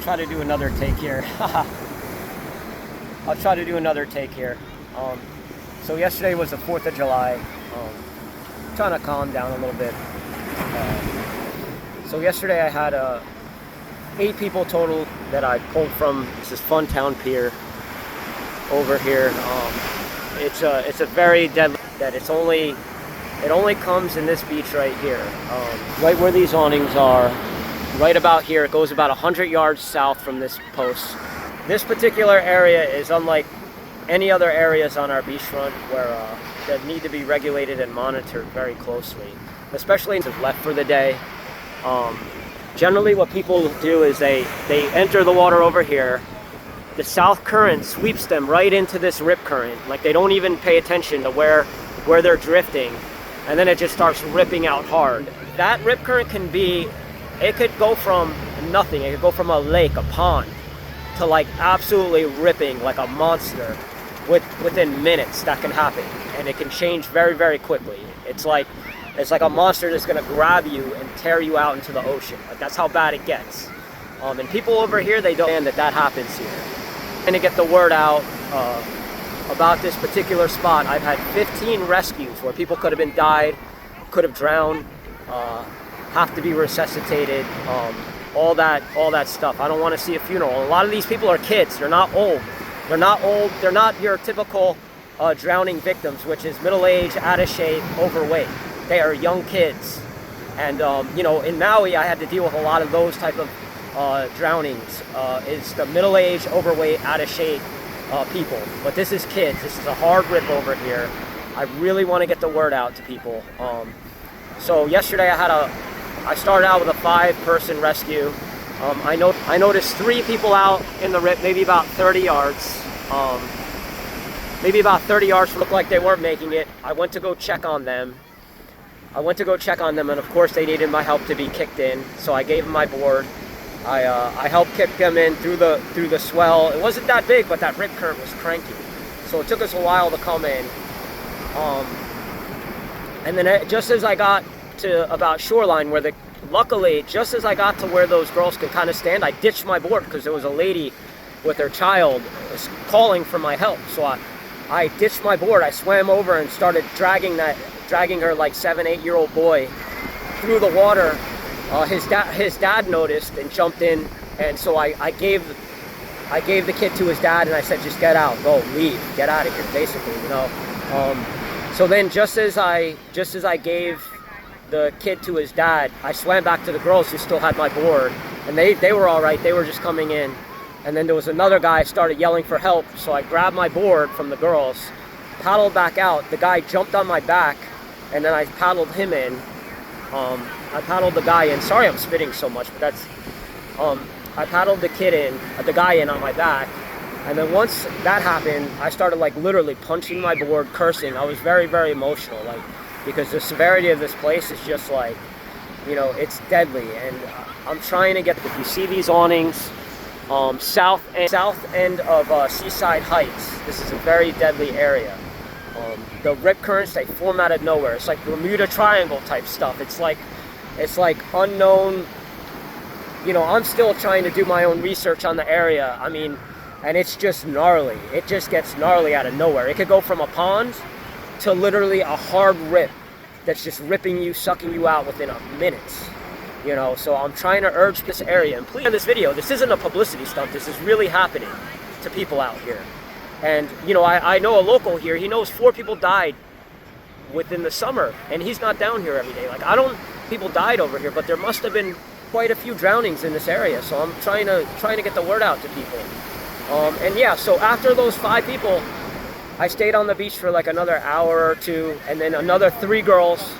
try to do another take here. I'll try to do another take here. So yesterday was the 4th of July. Trying to calm down a little bit. So yesterday I had 8 people total that I pulled from this Funtown Pier over here. It's a very deadly that it only comes in this beach right here, right where these awnings are. Right about here, it goes about 100 yards south from this post. This particular area is unlike any other areas on our beachfront where that need to be regulated and monitored very closely, especially if left for the day. Generally what people do is they enter the water over here. The south current sweeps them right into this rip current. Like they don't even pay attention to where they're drifting, and then it just starts ripping out hard. That rip current it could go from nothing. It could go from a lake, a pond, to like absolutely ripping like a monster within minutes. That can happen, and it can change very, very quickly. It's like a monster that's gonna grab you and tear you out into the ocean. Like that's how bad it gets. And people over here, they don't understand that happens here. And to get the word out about this particular spot, I've had 15 rescues where people could have died, could have drowned, have to be resuscitated, all that stuff. I don't want to see a funeral. A lot of these people are kids. They're not old. They're not your typical drowning victims, which is middle-aged, out of shape, overweight. They are young kids. And in Maui, I had to deal with a lot of those type of drownings. It's the middle-aged, overweight, out of shape people. But this is kids. This is a hard rip over here. I really want to get the word out to people. So yesterday I started out with a 5-person rescue. I noticed 3 people out in the rip, maybe about 30 yards. Looked like they weren't making it. I went to go check on them. And of course they needed my help to be kicked in. So I gave them my board. I helped kick them in through the swell. It wasn't that big, but that rip current was cranky. So it took us a while to come in. And then just as I got to about shoreline, luckily, just as I got to where those girls could kind of stand, I ditched my board because there was a lady with her child calling for my help. So I ditched my board. I swam over and started dragging her like 7-8-year-old boy through the water. His dad noticed and jumped in, and so I gave the kid to his dad, and I said, just get out, go, leave, get out of here, basically, So then just as I gave the kid to his dad, I swam back to the girls who still had my board, and they were all right. They were just coming in, and then there was another guy started yelling for help. So I grabbed my board from the girls, paddled back out. The guy jumped on my back, and then I paddled him in. I paddled the guy in. Sorry, I'm spitting so much, but that's. I paddled the guy in on my back, and then once that happened, I started like literally punching my board, cursing. I was very, very emotional, like. Because the severity of this place is just like, it's deadly. And I'm trying to get, if you see these awnings, south end of Seaside Heights, this is a very deadly area. The rip currents, they form out of nowhere. It's like Bermuda Triangle type stuff. It's like unknown. I'm still trying to do my own research on the area. I mean, and it's just gnarly. It just gets gnarly out of nowhere. It could go from a pond to literally a hard rip that's just ripping you, sucking you out within a minute. So I'm trying to urge this area, and please, in this video, this isn't a publicity stunt. This is really happening to people out here. And I know a local here. He knows 4 people died within the summer, and he's not down here every day. Like people died over here, but there must have been quite a few drownings in this area. So I'm trying to get the word out to people. And yeah, so after those 5 people, I stayed on the beach for like another hour or 2, and then another 3 girls,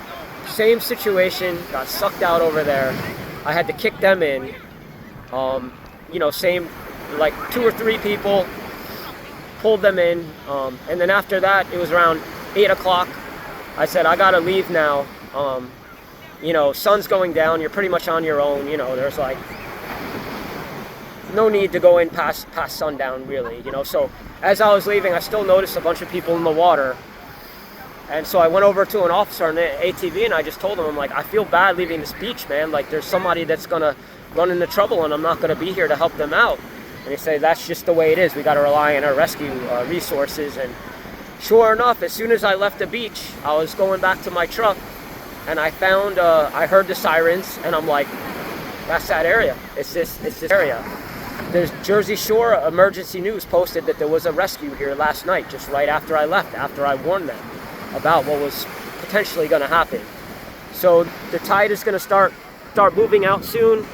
same situation, got sucked out over there. I had to kick them in. Same, like 2 or 3 people, pulled them in. And then after that, it was around 8 o'clock. I said, I gotta leave now. Sun's going down, you're pretty much on your own. There's like no need to go in past sundown, really. So as I was leaving, I still noticed a bunch of people in the water, and so I went over to an officer on the ATV, and I just told him, I'm like, I feel bad leaving this beach, man. Like, there's somebody that's gonna run into trouble and I'm not going to be here to help them out. And they say that's just the way it is. We got to rely on our rescue resources. And sure enough, as soon as I left the beach, I was going back to my truck, and I found, I heard the sirens, and I'm like, that's that area. It's this area. There's Jersey Shore Emergency News posted that there was a rescue here last night, just right after I left, after I warned them about what was potentially going to happen. So the tide is going to start moving out soon.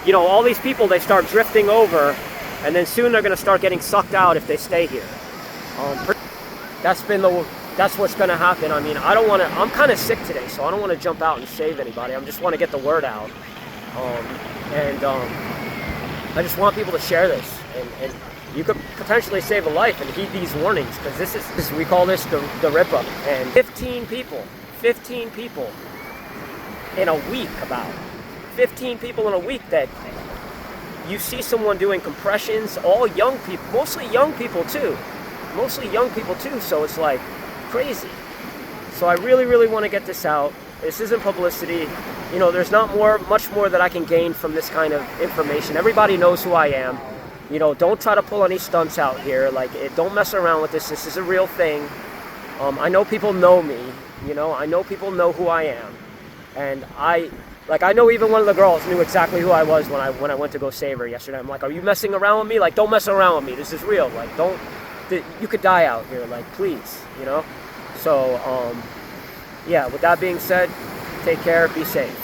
You know, all these people, they start drifting over, and then soon they're going to start getting sucked out if they stay here. That's what's going to happen. I mean, I'm kind of sick today, so I don't want to jump out and save anybody. I just want to get the word out. I just want people to share this, and you could potentially save a life and heed these warnings, because this we call this the rip-up. And 15 people in a week, about 15 people in a week, that you see someone doing compressions, all young people, mostly young people too, so it's like crazy. So I really want to get this out. This isn't publicity. You know, there's not much more that I can gain from this kind of information. Everybody knows who I am. You know, don't try to pull any stunts out here. Like, don't mess around with this. This is a real thing. I know people know me. You know, I know people know who I am. And I know even one of the girls knew exactly who I was when I went to go save her yesterday. I'm like, are you messing around with me? Like, don't mess around with me. This is real. Like, you could die out here. Like, please, you know? So, yeah, with that being said, take care, be safe.